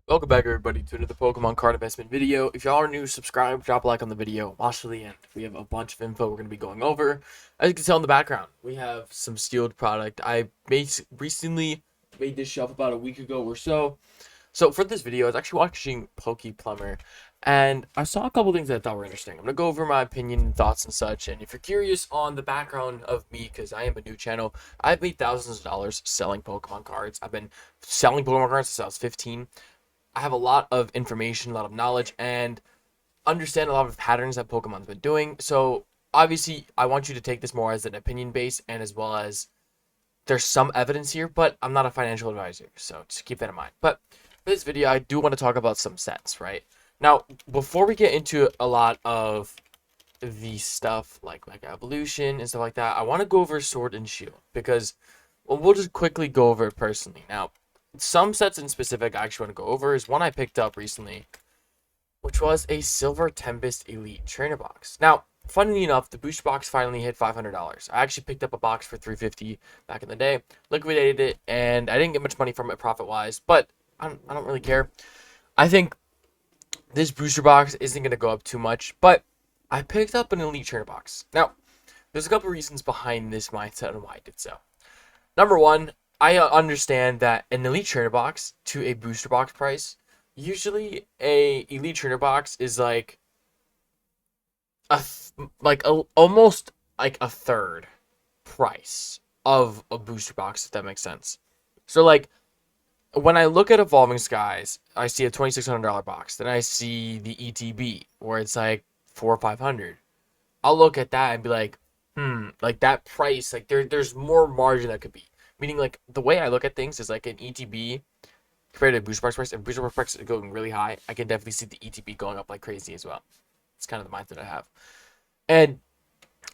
Welcome back, everybody, to another Pokemon card investment video. If y'all are new, subscribe, drop a like on the video, watch to the end. We have a bunch of info we're going to be going over. As you can tell in the background, we have some sealed product. I recently made this shelf about a week ago or so. So for this video, I was actually watching Pokeplumber, and I saw a couple things that I thought were interesting. I'm going to go over my opinion and thoughts and such. And if you're curious on the background of me, because I am a new channel, I've made thousands of dollars selling Pokemon cards. I've been selling Pokemon cards since I was 15. I have a lot of information, a lot of knowledge, and understand a lot of patterns that Pokemon's been doing. So obviously, I want you to take this more as an opinion base, and as well as there's some evidence here, but I'm not a financial advisor, so just keep that in mind. But for this video, I do want to talk about some sets, right? Now, before we get into a lot of the stuff like evolution and stuff like that, I want to go over Sword and Shield because, well, we'll just quickly go over it personally. Now, some sets in specific I actually want to go over is one I picked up recently, which was a Silver Tempest Elite Trainer Box. Now, funnily enough, the booster box finally hit $500. I actually picked up a box for $350 back in the day, liquidated it, and I didn't get much money from it profit-wise, but I don't really care. I think this booster box isn't going to go up too much, but I picked up an Elite Trainer Box. Now, there's a couple reasons behind this mindset and why I did so. Number one, I understand that an Elite Trainer Box to a booster box price, usually a Elite Trainer Box is like almost like a third price of a booster box, if that makes sense. So like when I look at Evolving Skies, I see a $2,600 box. Then I see the ETB where it's like $400 or $500. I'll look at that and be like, like that price, like there's more margin that could be. Meaning, like, the way I look at things is like an ETB compared to a booster box price. If booster box price is going really high, I can definitely see the ETB going up like crazy as well. It's kind of the mindset I have. And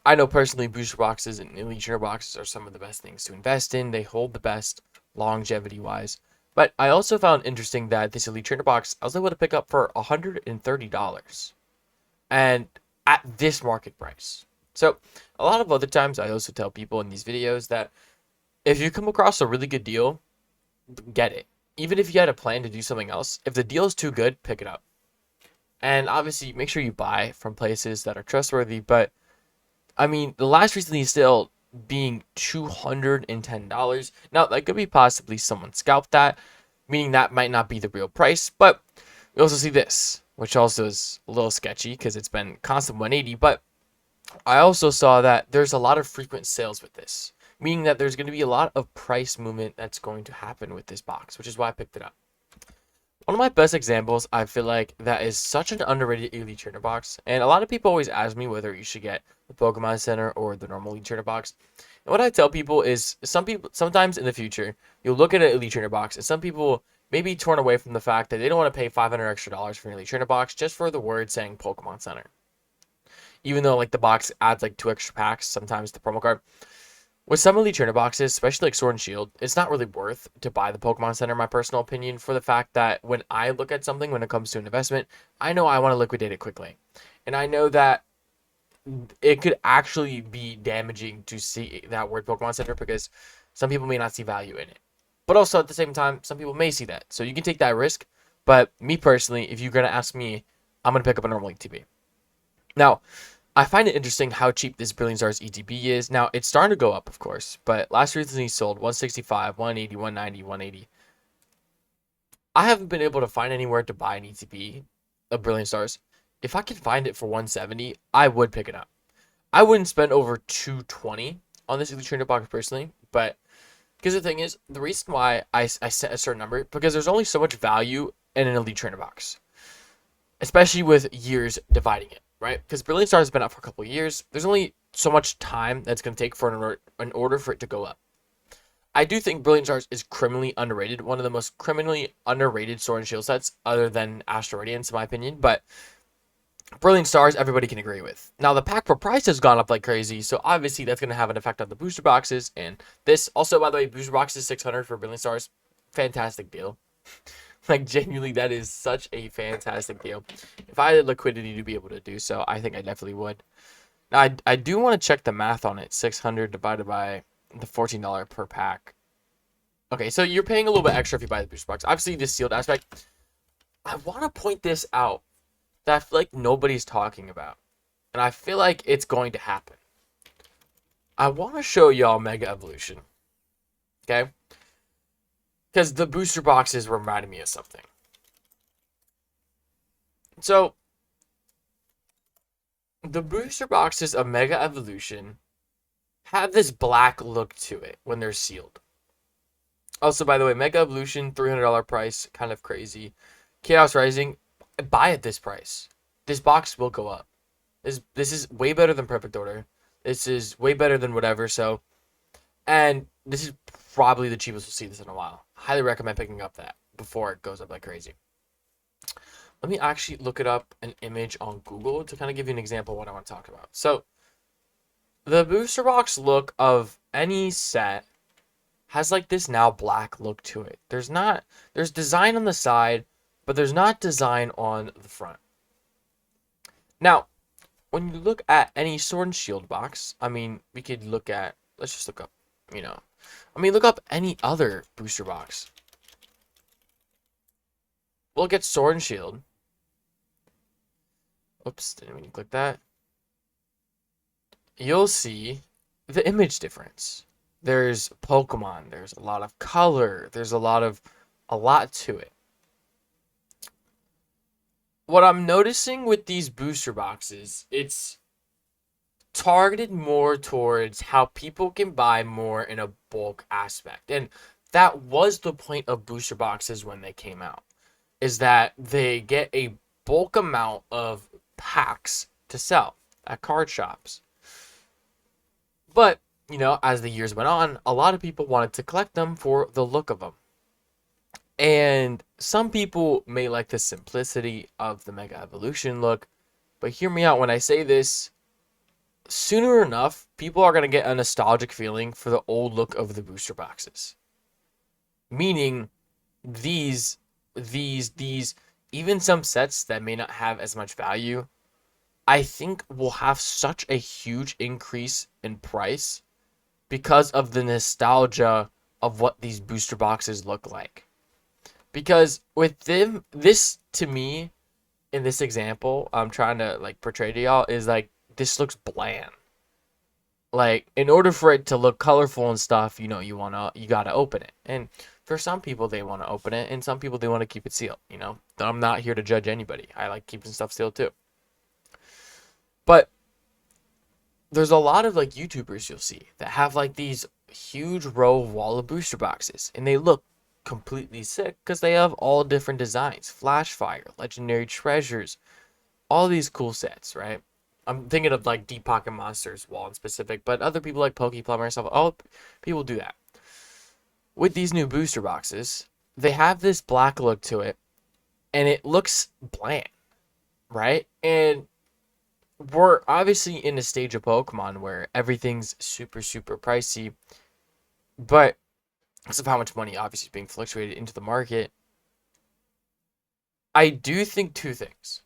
I know personally booster boxes and Elite Trainer boxes are some of the best things to invest in. They hold the best longevity-wise. But I also found interesting that this Elite Trainer box, I was able to pick up for $130. And at this market price. So, a lot of other times I also tell people in these videos that if you come across a really good deal, get it. Even if you had a plan to do something else, if the deal is too good, pick it up. And obviously, make sure you buy from places that are trustworthy. But, I mean, the last recently still being $210. Now, that could be possibly someone scalped that, meaning that might not be the real price. But we also see this, which also is a little sketchy because it's been constant 180. But I also saw that there's a lot of frequent sales with this, meaning that there's going to be a lot of price movement that's going to happen with this box, which is why I picked it up. One of my best examples, I feel like, that is such an underrated Elite Trainer box, and a lot of people always ask me whether you should get the Pokemon Center or the normal Elite Trainer box. And what I tell people is, sometimes in the future, you'll look at an Elite Trainer box, and some people may be torn away from the fact that they don't want to pay $500 extra for an Elite Trainer box just for the word saying Pokemon Center. Even though like the box adds like 2 extra packs, sometimes the promo card. With some Elite Trainer boxes, especially like Sword and Shield, it's not really worth to buy the Pokemon Center, in my personal opinion, for the fact that when I look at something when it comes to an investment, I know I want to liquidate it quickly. And I know that it could actually be damaging to see that word Pokemon Center because some people may not see value in it. But also at the same time, some people may see that. So you can take that risk. But me personally, if you're going to ask me, I'm going to pick up a normal ETB. Now, I find it interesting how cheap this Brilliant Stars ETB is. Now, it's starting to go up, of course, but last recently sold 165, 180, 190, 180. I haven't been able to find anywhere to buy an ETB of Brilliant Stars. If I could find it for 170, I would pick it up. I wouldn't spend over 220 on this Elite Trainer box personally, but because the thing is, the reason why I set a certain number, because there's only so much value in an Elite Trainer box, especially with years dividing it. Right? Because Brilliant Stars has been out for a couple of years. There's only so much time that's going to take for an order for it to go up. I do think Brilliant Stars is criminally underrated. One of the most criminally underrated Sword and Shield sets, other than Astral Radiance, in my opinion. But Brilliant Stars, everybody can agree with. Now, the pack per price has gone up like crazy, so obviously that's going to have an effect on the booster boxes. And this, also, by the way, booster boxes $600 for Brilliant Stars. Fantastic deal. Like, genuinely, that is such a fantastic deal. If I had liquidity to be able to do so, I think I definitely would. Now, I do want to check the math on it. 600 divided by the $14 per pack. Okay, so you're paying a little bit extra if you buy the booster box. Obviously, this sealed aspect, I want to point this out that I feel like nobody's talking about. And I feel like it's going to happen. I want to show y'all Mega Evolution. Okay? Because the booster boxes reminded me of something. So, the booster boxes of Mega Evolution have this black look to it when they're sealed. Also, by the way, Mega Evolution, $300 price, kind of crazy. Chaos Rising, buy at this price. This box will go up. This is way better than Perfect Order. This is way better than whatever, so. And this is probably the cheapest we'll see this in a while. Highly recommend picking up that before it goes up like crazy. Let me actually look it up an image on Google to kind of give you an example of what I want to talk about. So, the booster box look of any set has like this now black look to it. There's design on the side, but there's not design on the front. Now, when you look at any Sword and Shield box, I mean, we could look at, let's just look up, look up any other booster box. We'll get Sword and Shield. Oops, didn't mean to click that. You'll see the image difference. There's Pokemon, there's a lot of color, there's a lot to it. What I'm noticing with these booster boxes, it's targeted more towards how people can buy more in a bulk aspect. And that was the point of booster boxes when they came out, is that they get a bulk amount of packs to sell at card shops. But, as the years went on, a lot of people wanted to collect them for the look of them. And some people may like the simplicity of the Mega Evolution look, but hear me out when I say this. Sooner enough, people are going to get a nostalgic feeling for the old look of the booster boxes. Meaning, these, even some sets that may not have as much value, I think will have such a huge increase in price because of the nostalgia of what these booster boxes look like. Because with them, this to me, in this example, I'm trying to portray to y'all is this looks bland. In order for it to look colorful and stuff, you gotta open it. And for some people, they want to open it, and some people they want to keep it sealed. I'm not here to judge anybody. I like keeping stuff sealed too. But there's a lot of YouTubers you'll see that have these huge row of wall of booster boxes, and they look completely sick because they have all different designs, flash fire, legendary treasures, all these cool sets, right? I'm thinking of Deep Pocket Monsters wall in specific, but other people like Pokeplumber and stuff, all people do that. With these new booster boxes, they have this black look to it, and it looks bland, right? And we're obviously in a stage of Pokemon where everything's super, super pricey, but because of how much money obviously is being fluctuated into the market, I do think two things.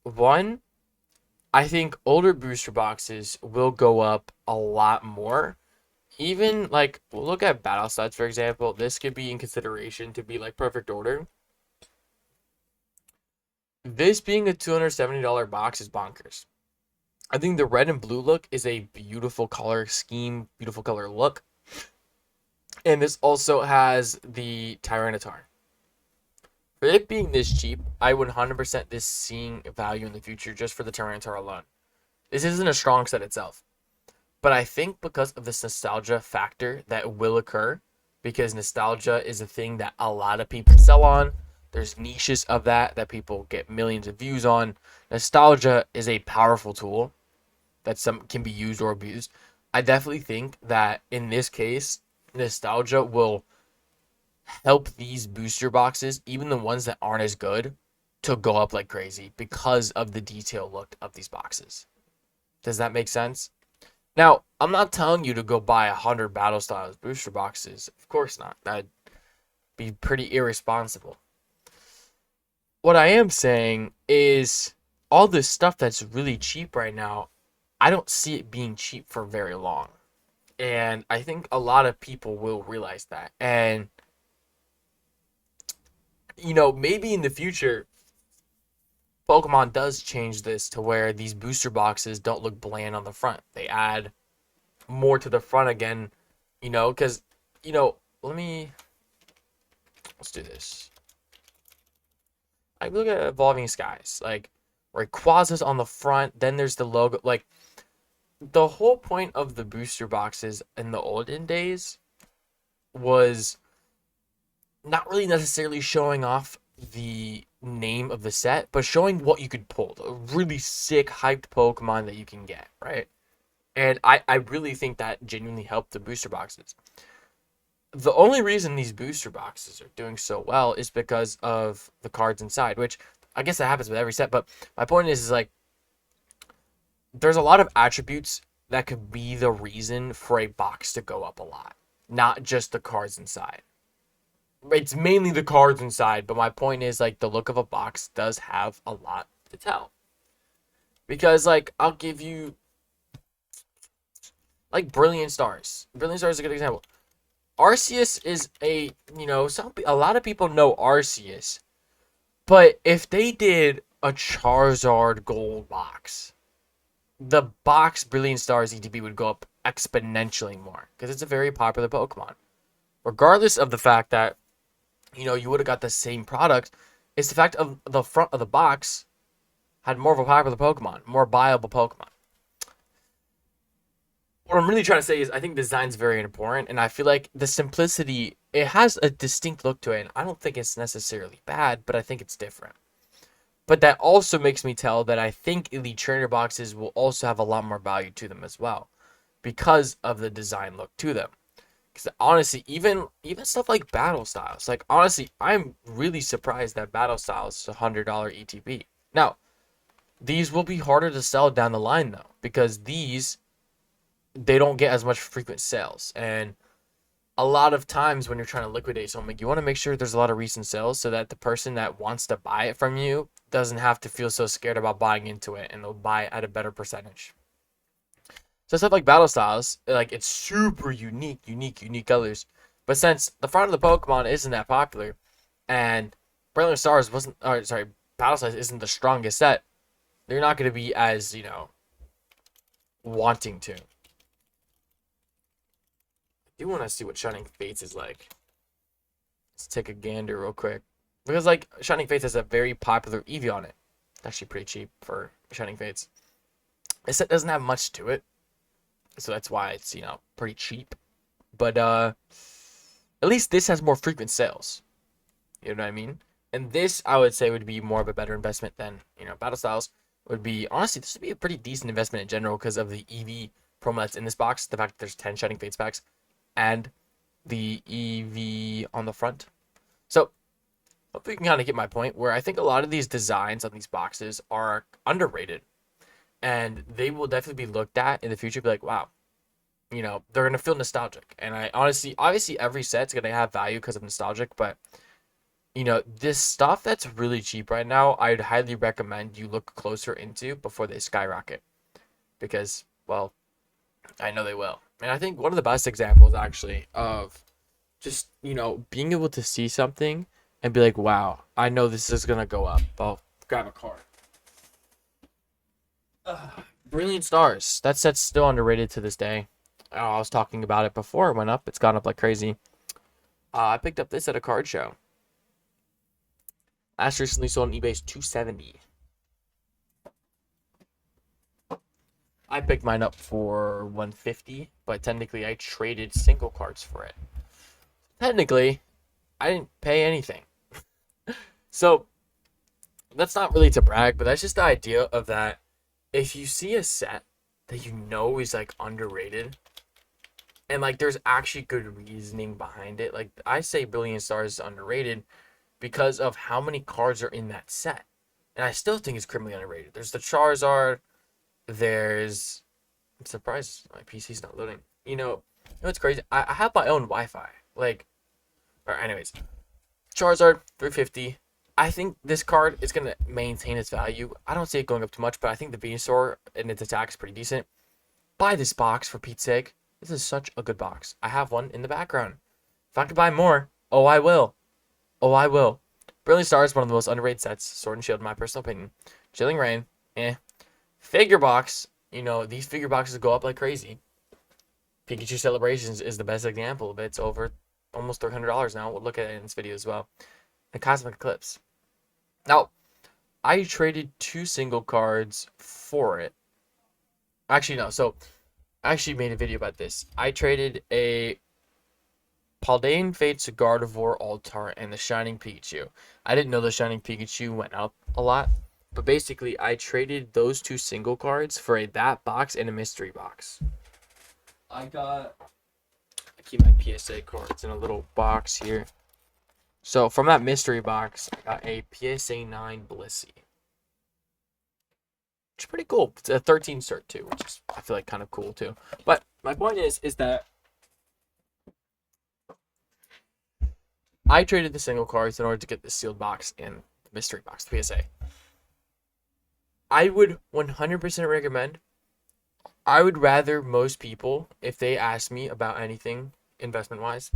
One, I think older booster boxes will go up a lot more. Even we'll look at battle stats, for example. This could be in consideration to be Perfect Order. This being a $270 box is bonkers. I think the red and blue look is a beautiful color scheme, beautiful color look. And this also has the Tyranitar. For it being this cheap, I would 100% this seeing value in the future just for the Tyranitar alone. This isn't a strong set itself. But I think because of this nostalgia factor that will occur, because nostalgia is a thing that a lot of people sell on, there's niches of that people get millions of views on. Nostalgia is a powerful tool that some can be used or abused. I definitely think that in this case, nostalgia will help these booster boxes, even the ones that aren't as good, to go up like crazy because of the detail look of these boxes. Does that make sense? Now, I'm not telling you to go buy 100 Battle Styles booster boxes. Of course not. That'd be pretty irresponsible. What I am saying is all this stuff that's really cheap right now, I don't see it being cheap for very long. And I think a lot of people will realize that. And maybe in the future, Pokemon does change this to where these booster boxes don't look bland on the front. They add more to the front again, because, let me, let's do this. Like, look at Evolving Skies. Like, Rayquaza's on the front, then there's the logo. Like, the whole point of the booster boxes in the olden days was not really necessarily showing off the name of the set, but showing what you could pull. A really sick, hyped Pokemon that you can get, right? And I really think that genuinely helped the booster boxes. The only reason these booster boxes are doing so well is because of the cards inside, which I guess that happens with every set. But my point is like, there's a lot of attributes that could be the reason for a box to go up a lot, not just the cards inside. It's mainly the cards inside, but my point is like the look of a box does have a lot to tell. Because like I'll give you like Brilliant Stars. Brilliant Stars is a good example. Arceus is a lot of people know Arceus, but if they did a Charizard gold box, the box Brilliant Stars ETB would go up exponentially more because it's a very popular Pokemon. Regardless of the fact that, you would have got the same product, it's the fact of the front of the box had more of a popular Pokemon, more viable Pokemon. What I'm really trying to say is I think design's very important, and I feel like the simplicity, it has a distinct look to it, and I don't think it's necessarily bad, but I think it's different. But that also makes me tell that I think Elite Trainer boxes will also have a lot more value to them as well because of the design look to them. Because honestly, even stuff like Battle Styles, like honestly, I'm really surprised that Battle Styles is $100 ETB. Now, these will be harder to sell down the line though, because they don't get as much frequent sales. And a lot of times when you're trying to liquidate something, you want to make sure there's a lot of recent sales so that the person that wants to buy it from you doesn't have to feel so scared about buying into it, and they'll buy it at a better percentage. So stuff like Battle Styles, like it's super unique colors. But since the front of the Pokemon isn't that popular, and Brilliant Stars Battle Styles isn't the strongest set, they're not going to be as, wanting to. I do want to see what Shining Fates is like. Let's take a gander real quick. Because, like, Shining Fates has a very popular Eevee on it. It's actually pretty cheap for Shining Fates. This set doesn't have much to it. So that's why it's, pretty cheap. But, at least this has more frequent sales. You know what I mean? And this, I would say, would be more of a better investment than, Battle Styles. Would be, honestly, this would be a pretty decent investment in general because of the Eevee promo that's in this box. The fact that there's 10 Shining Fates packs. And the Eevee on the front. So, hopefully you can kind of get my point, where I think a lot of these designs on these boxes are underrated. And they will definitely be looked at in the future, be like, wow, they're going to feel nostalgic. And I honestly, obviously every set's going to have value because of nostalgic, but, this stuff that's really cheap right now, I'd highly recommend you look closer into before they skyrocket. Because, well, I know they will. And I think one of the best examples, actually, of just, being able to see something and be like, wow, I know this is going to go up. I'll grab a card. Brilliant Stars. That set's still underrated to this day. I was talking about it before it went up. It's gone up like crazy. I picked up this at a card show. Last recently sold on eBay's $270. I picked mine up for $150, but technically I traded single cards for it. Technically, I didn't pay anything. So, that's not really to brag, but that's just the idea of that. If you see a set that is like underrated, and like there's actually good reasoning behind it, like I say Brilliant Stars is underrated because of how many cards are in that set. And I still think it's criminally underrated. There's the Charizard, I'm surprised my PC's not loading. It's crazy. I have my own Wi-Fi. Anyways, Charizard, 350. I think this card is going to maintain its value. I don't see it going up too much, but I think the Venusaur and its attack is pretty decent. Buy this box for Pete's sake. This is such a good box. I have one in the background. If I could buy more, oh, I will. Oh, I will. Brilliant Star is one of the most underrated sets. Sword and Shield, in my personal opinion. Chilling Reign, eh. Figure box, these figure boxes go up like crazy. Pikachu Celebrations is the best example of it. It's over almost $300 now. We'll look at it in this video as well. The Cosmic Eclipse. Now, I traded 2 single cards for it. Actually, no. So, I actually made a video about this. I traded a Paldean Fates Gardevoir Altar and the Shining Pikachu. I didn't know the Shining Pikachu went up a lot. But basically, I traded those 2 single cards for that box and a mystery box. I keep my PSA cards in a little box here. So from that mystery box, I got a PSA 9 Blissey. Which is pretty cool. It's a 13 cert too, which is, I feel like, kind of cool too. But my point is that I traded the single cards in order to get the sealed box and the mystery box, the PSA. I would 100% recommend. I would rather most people, if they ask me about anything investment-wise,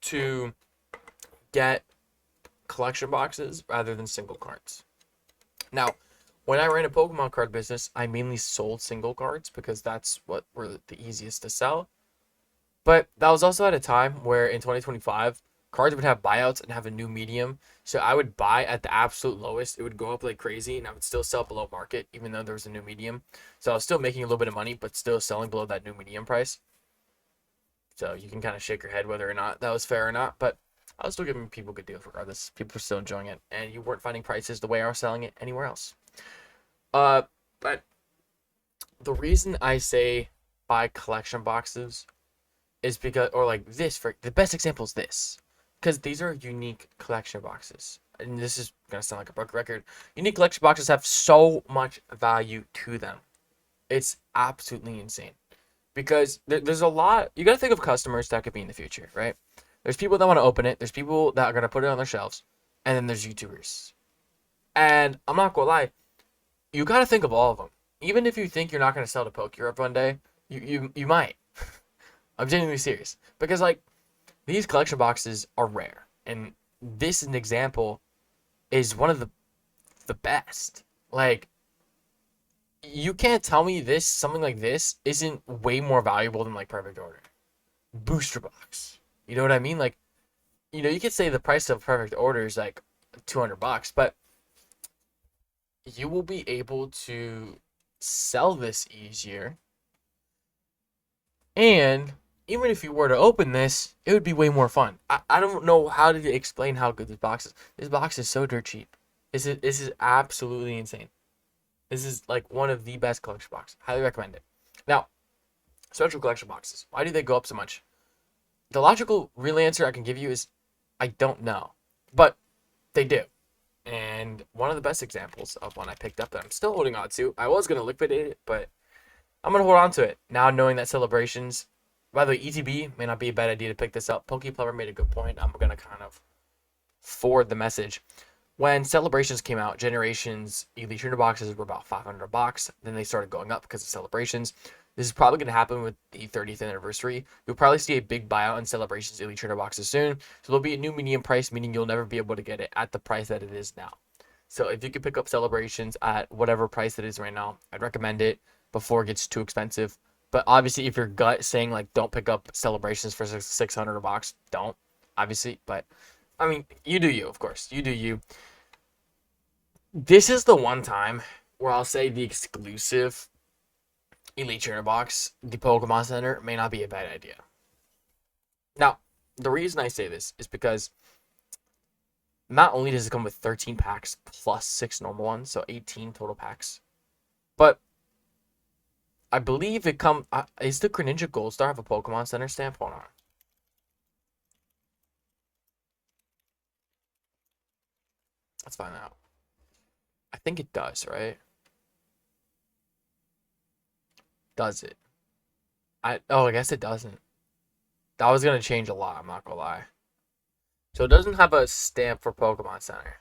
to get collection boxes rather than single cards. Now, when I ran a Pokemon card business, I mainly sold single cards because that's what were the easiest to sell. But that was also at a time where in 2025, cards would have buyouts and have a new medium. So I would buy at the absolute lowest. It would go up like crazy, and I would still sell below market, even though there was a new medium. So I was still making a little bit of money, but still selling below that new medium price. So you can kind of shake your head whether or not that was fair or not. But I was still giving people good deals regardless. People were still enjoying it, and you weren't finding prices the way I was selling it anywhere else. But the reason I say buy collection boxes is because, or like this, for the best example is this. Because these are unique collection boxes. And this is going to sound like a broken record. Unique collection boxes have so much value to them. It's absolutely insane. Because there's a lot. You got to think of customers that could be in the future, right? There's people that want to open it. There's people that are going to put it on their shelves. And then there's YouTubers. And I'm not going to lie. You got to think of all of them. Even if you think you're not going to sell to PokeEurope one day, you might. I'm genuinely serious. Because, like, these collection boxes are rare, and this, an example, is one of the best. Like, you can't tell me something like this isn't way more valuable than like Perfect Order, booster box. You know what I mean? Like, you could say the price of Perfect Order is like $200, but you will be able to sell this easier, and even if you were to open this, it would be way more fun. I don't know how to explain how good this box is. This box is so dirt cheap. This is absolutely insane. This is like one of the best collection boxes. Highly recommend it. Now, special collection boxes. Why do they go up so much? The logical real answer I can give you is I don't know. But they do. And one of the best examples of one I picked up that I'm still holding on to. I was going to liquidate it, but I'm going to hold on to it. Now knowing that Celebrations. By the way, ETB may not be a bad idea to pick this up. PokePlover made a good point. I'm going to kind of forward the message. When Celebrations came out, Generations Elite Trainer boxes were about $500. Then they started going up because of Celebrations. This is probably going to happen with the 30th anniversary. You'll probably see a big buyout in Celebrations Elite Trainer boxes soon. So there'll be a new medium price, meaning you'll never be able to get it at the price that it is now. So if you could pick up Celebrations at whatever price it is right now, I'd recommend it before it gets too expensive. But obviously, if your gut saying, like, don't pick up Celebrations for $600 a box, don't, obviously. But, I mean, you do you, of course. You do you. This is the one time where I'll say the exclusive Elite Trainer box, the Pokemon Center, may not be a bad idea. Now, the reason I say this is because not only does it come with 13 packs plus 6 normal ones, so 18 total packs, but I believe it comes. Is the Greninja Gold Star have a Pokemon Center stamp? Hold on. Let's find out. I think it does, right? Does it? I guess it doesn't. That was gonna change a lot. I'm not gonna lie. So it doesn't have a stamp for Pokemon Center.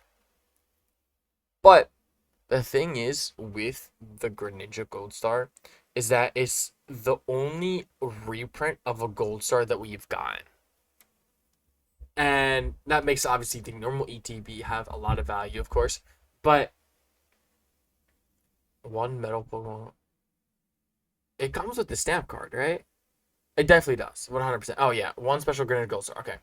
But the thing is with the Greninja Gold Star is that it's the only reprint of a Gold Star that we've gotten. And that makes obviously the normal ETB have a lot of value, of course. But one metal Pokemon, it comes with the stamp card, right? It definitely does, 100%. Oh yeah, one special Granite Gold Star. Okay.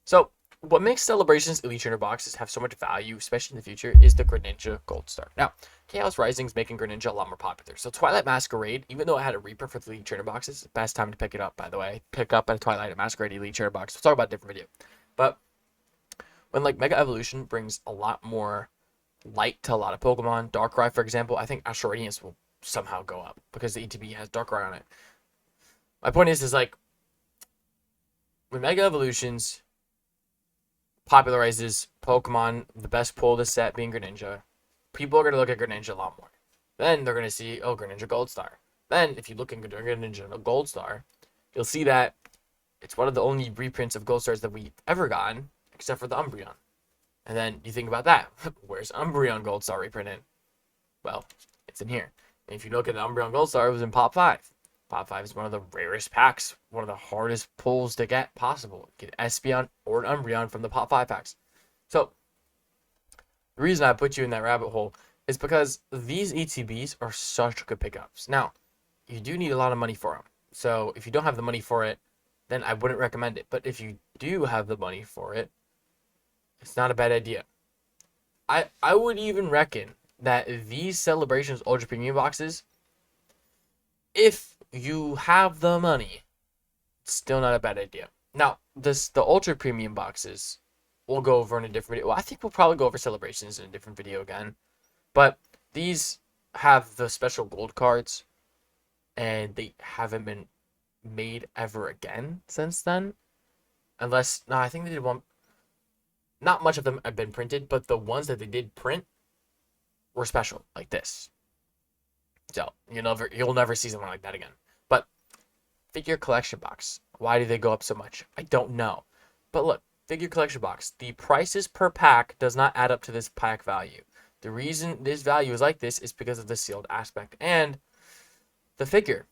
So what makes Celebrations Elite Trainer boxes have so much value, especially in the future, is the Greninja Gold Star. Now, Chaos Rising's making Greninja a lot more popular. So Twilight Masquerade, even though it had a Reaper for the Elite Trainer boxes, best time to pick it up, by the way. Pick up a Twilight Masquerade Elite Trainer box. We'll talk about a different video. But when like Mega Evolution brings a lot more light to a lot of Pokemon, Darkrai, for example, I think Astral Radiance will somehow go up because the ETB has Darkrai on it. My point is like when Mega Evolutions popularizes Pokemon, the best pull of the set being Greninja, people are going to look at Greninja a lot more. Then they're going to see, oh, Greninja Gold Star. Then if you look at Greninja Gold Star, you'll see that it's one of the only reprints of Gold Stars that we've ever gotten, except for the Umbreon. And then you think about that. Where's Umbreon Gold Star reprinted? Well, it's in here. And if you look at the Umbreon Gold Star, it was in Pop 5. Pop 5 is one of the rarest packs, one of the hardest pulls to get possible. Get Espeon or an Umbreon from the Pop 5 packs. So, the reason I put you in that rabbit hole is because these ETBs are such good pickups. Now, you do need a lot of money for them. So, if you don't have the money for it, then I wouldn't recommend it. But if you do have the money for it, it's not a bad idea. I would even reckon that these Celebrations Ultra Premium boxes, if you have the money, it's still not a bad idea. Now, the Ultra Premium boxes we'll go over in a different video. Well, I think we'll probably go over Celebrations in a different video again. But these have the special gold cards, and they haven't been made ever again since then. Unless, no, I think they did one. Not much of them have been printed, but the ones that they did print were special, like this. So you'll never see something like that again. But figure collection box. Why do they go up so much? I don't know. But look, figure collection box. The prices per pack does not add up to this pack value. The reason this value is like this is because of the sealed aspect and the figure.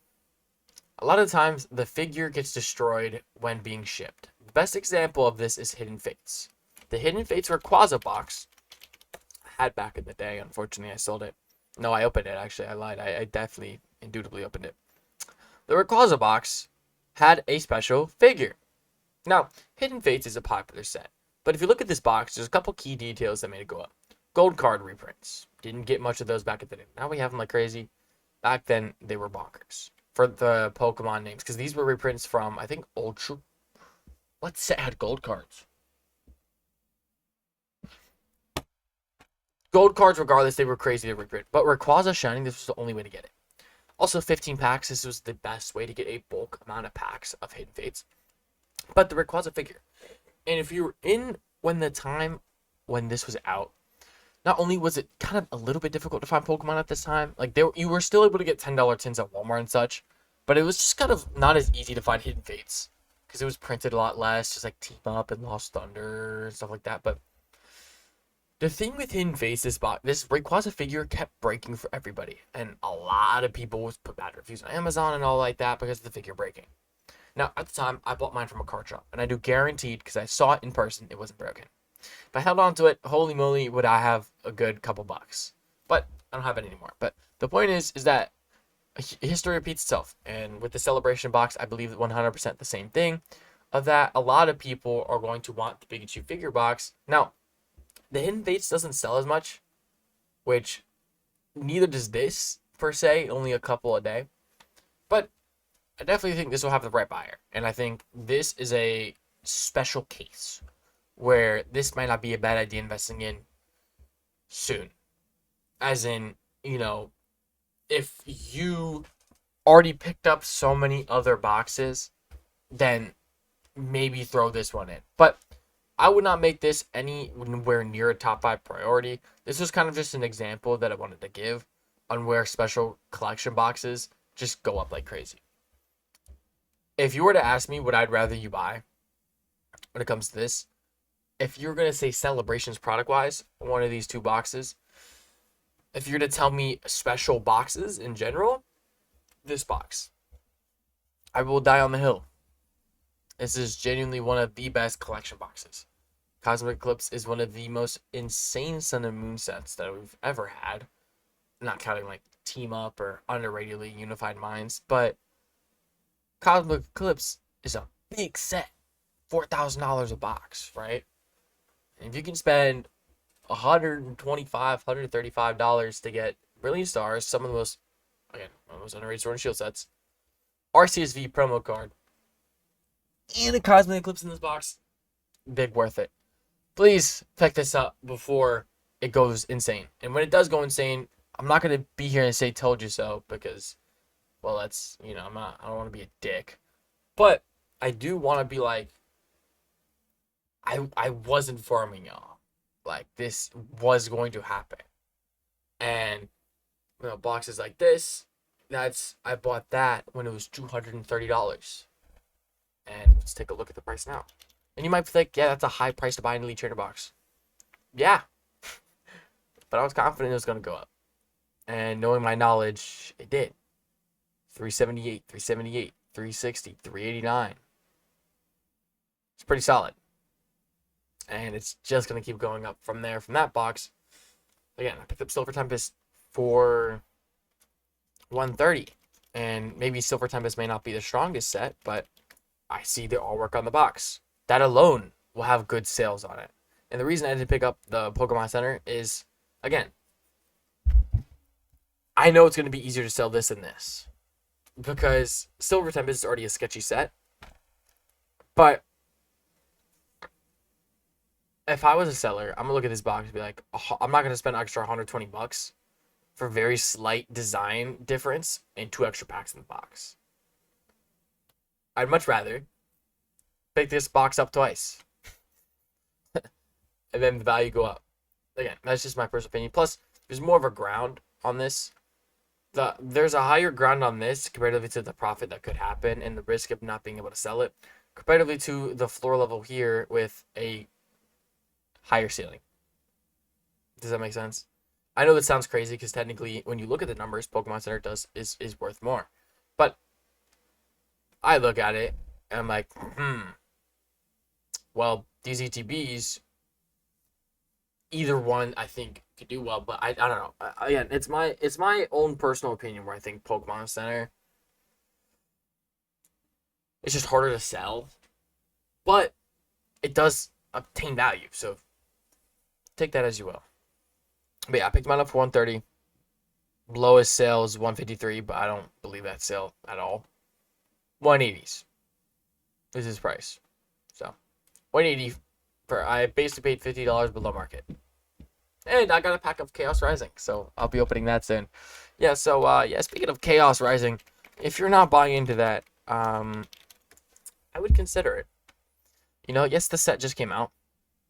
A lot of times the figure gets destroyed when being shipped. The best example of this is Hidden Fates. The Hidden Fates Rayquaza box I had back in the day. Unfortunately, I sold it. No, I opened it, actually. I lied. I definitely, indubitably opened it. The Rayquaza box had a special figure. Now, Hidden Fates is a popular set. But if you look at this box, there's a couple key details that made it go up. Gold card reprints. Didn't get much of those back in the day. Now we have them like crazy. Back then, they were bonkers. For the Pokemon names. Because these were reprints from, I think, Ultra. What set had gold cards? Gold cards, regardless, they were crazy to reprint. But Rayquaza Shining, this was the only way to get it. Also, 15 packs. This was the best way to get a bulk amount of packs of Hidden Fates. But the Rayquaza figure. And if you were in when the time when this was out, not only was it kind of a little bit difficult to find Pokemon at this time, like you were still able to get $10 tins at Walmart and such, but it was just kind of not as easy to find Hidden Fates. Because it was printed a lot less, just like Team Up and Lost Thunder and stuff like that. But the thing with Hidden Fates, this Rayquaza figure kept breaking for everybody. And a lot of people put bad reviews on Amazon and all like that because of the figure breaking. Now, at the time, I bought mine from a card shop. And I do guaranteed, because I saw it in person, it wasn't broken. If I held on to it, holy moly, would I have a good couple bucks. But I don't have it anymore. But the point is that history repeats itself. And with the Celebration box, I believe 100% the same thing. Of that, a lot of people are going to want the Pikachu figure box. Now, the Hidden Fates doesn't sell as much, which neither does this, per se, only a couple a day. But I definitely think this will have the right buyer. And I think this is a special case where this might not be a bad idea investing in soon. As in, if you already picked up so many other boxes, then maybe throw this one in. But I would not make this anywhere near a top 5 priority. This was kind of just an example that I wanted to give on where special collection boxes just go up like crazy. If you were to ask me what I'd rather you buy when it comes to this, if you're going to say Celebrations product-wise, one of these two boxes, if you're to tell me special boxes in general, this box. I will die on the hill. This is genuinely one of the best collection boxes. Cosmic Eclipse is one of the most insane Sun and Moon sets that we've ever had. Not counting like Team Up or Underratedly Unified Minds, but Cosmic Eclipse is a big set. $4,000 a box, right? And if you can spend $125, $135 to get Brilliant Stars, some of the most, again, one of the most underrated Sword and Shield sets, RCSV promo card, and a Cosmic Eclipse in this box, big worth it. Please pick this up before it goes insane. And when it does go insane, I'm not going to be here and say told you so because, well, that's, I don't want to be a dick. But I do want to be like, I was informing y'all. Like, this was going to happen. And, boxes like this, I bought that when it was $230. And let's take a look at the price now. And you might think, yeah, that's a high price to buy an Elite Trainer box. Yeah. But I was confident it was going to go up. And knowing my knowledge, it did. 378, 378, 360, 389. It's pretty solid. And it's just going to keep going up from there, from that box. Again, I picked up Silver Tempest for $130. And maybe Silver Tempest may not be the strongest set, but I see the artwork on the box. That alone will have good sales on it. And the reason I didn't pick up the Pokemon Center is, again, I know it's going to be easier to sell this than this. Because Silver Tempest is already a sketchy set. But if I was a seller, I'm going to look at this box and be like, I'm not going to spend extra $120 for very slight design difference and 2 extra packs in the box. I'd much rather pick this box up twice. And then the value go up. Again, that's just my personal opinion. Plus, there's more of a ground on this. There's a higher ground on this comparatively to the profit that could happen and the risk of not being able to sell it, comparatively to the floor level here with a higher ceiling. Does that make sense? I know that sounds crazy because technically, when you look at the numbers, Pokemon Center is worth more. But I look at it and I'm like, well, these ETBs, either one I think could do well, but I don't know. Again, it's my own personal opinion where I think Pokemon Center, it's just harder to sell, but it does obtain value. So take that as you will. But yeah, I picked mine up for $130. Lowest sale is $153, but I don't believe that sale at all. 180s is his price. So 180 for, I basically paid $50 below market. And I got a pack of Chaos Rising, so I'll be opening that soon. Yeah, so speaking of Chaos Rising, if you're not buying into that, I would consider it. Yes, the set just came out.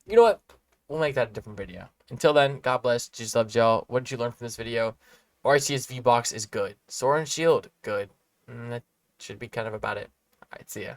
You know what? We'll make that a different video. Until then, God bless. Jesus loves y'all. What did you learn from this video? RCSV box is good. Sword and Shield, good. That should be kind of about it. Alright, see ya.